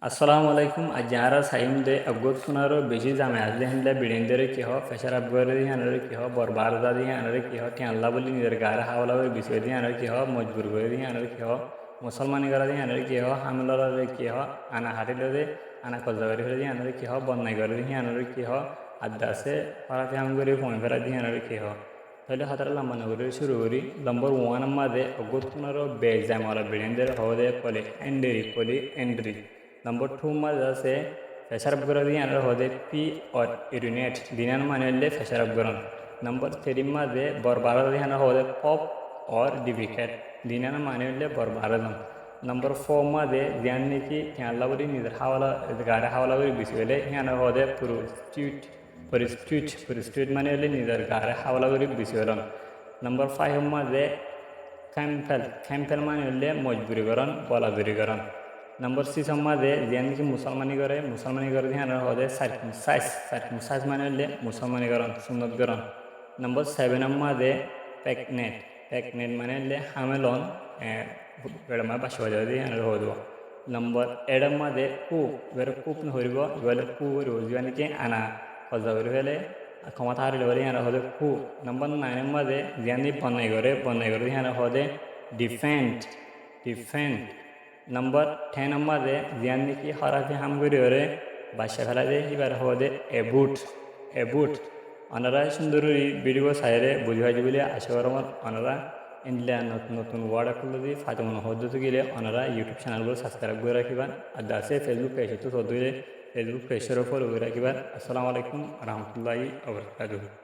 আসসালামু আলাইকুম আজারা সাইম দে আগুত কুনারো বেশি জামে আসলে হিন্দা বিড়িন্দরে কি হ ফেশার আবগরে দিয়ে আনরে কি হ বরবারদা দিয়ে আনরে কি হ টিয়াল্লা বলি নিজের গায়ে হাওলা করে বিষয় দিয়ে আনরে কি হ মজবুর করে দিয়ে আনরে কি হ মুসলমানি করা দিয়ে আনরে কি হ হামলারে কি হ আনা হারিলে দে আনা কজাবারি হলে দিয়ে আনরে কি হ বন্যাই করে দিয়ে আনরে কি হ আদাসে পারাতে হাম করে ফোন ফেরা দিয়ে আনরে কি হ তাহলে হাতার লম্বা নগরে শুরু করি নম্বর ওয়ান মাদে অগুত কুনারো বেগ জামালা বিড়িন্দরে হদে পলি এন্ড্রি Number two আছে ফেসার আপগ্রহণ ইয়ানোর হদে পি অর ইউরিনেট দিনান মানে হলে ফেসার আপগ্রহণ নম্বর থ্রি মাঝে বরবারদ ইয়ানোর হদে পপ অর ডিভিকেট দিনান মানে হলে বরবারদন নম্বর ফোর মাঝে জ্ঞান নাকি খেয়াল্লা বলি নিজের হাওলা গাড়ি হাওলা বলি বেশি হলে ইয়ানোর হদে পরিস্টুইট মানে হলে নিজের গাড়ি হাওলা বলি বেশি হলাম নম্বর ফাইভ মাঝে ক্যাম্পেল মানে হলে মজবুরিকরণ বলাদুরিকরণ নম্বর সিক্স মাঝে যেন কি মুসলমানি করে ধ্যান হদে সাইজ মানে হলে মুসলমানিকরণ সুন্নতকরণ নম্বর সেভেন মাঝে প্যাকনেট মানে হলে হামেলন বেড়মা বাসি হয়ে যাবে ধ্যান হদব নম্বর এডম মাঝে কুপ এবার কুপ নহরিব এবার কু করব যেন কি আনা সজা করি হলে ক্ষমতা হারিলে বলে ধ্যান হদে কু নম্বর নাইনের মাঝে যেন বনাই করে ধ্যান হদে ডিফেন্ড নম্বর 10 মাঝে জিয়ান নাকি হরাফি হামগুড়ি ওরে বাসা ফেলা দিয়ে এবার হদে এবুট ওনারা সুন্দর ভিডিও সাইরে বুঝাই বলে আশা করমত ওনারা ইন্ডিয়া নতুন নতুন ওয়ার্ড খুলে দিয়ে ফাতেমন হদ্দতে গেলে ওনারা ইউটিউব চ্যানেলগুলো সাবস্ক্রাইব করে রাখিবার আর দাসে ফেসবুক পেজ তো সদুরে ফেসবুক পেজের ফলো করে রাখিবার আসসালামু আলাইকুম রহমতুল্লাহি ওয়া বারাকাতুহু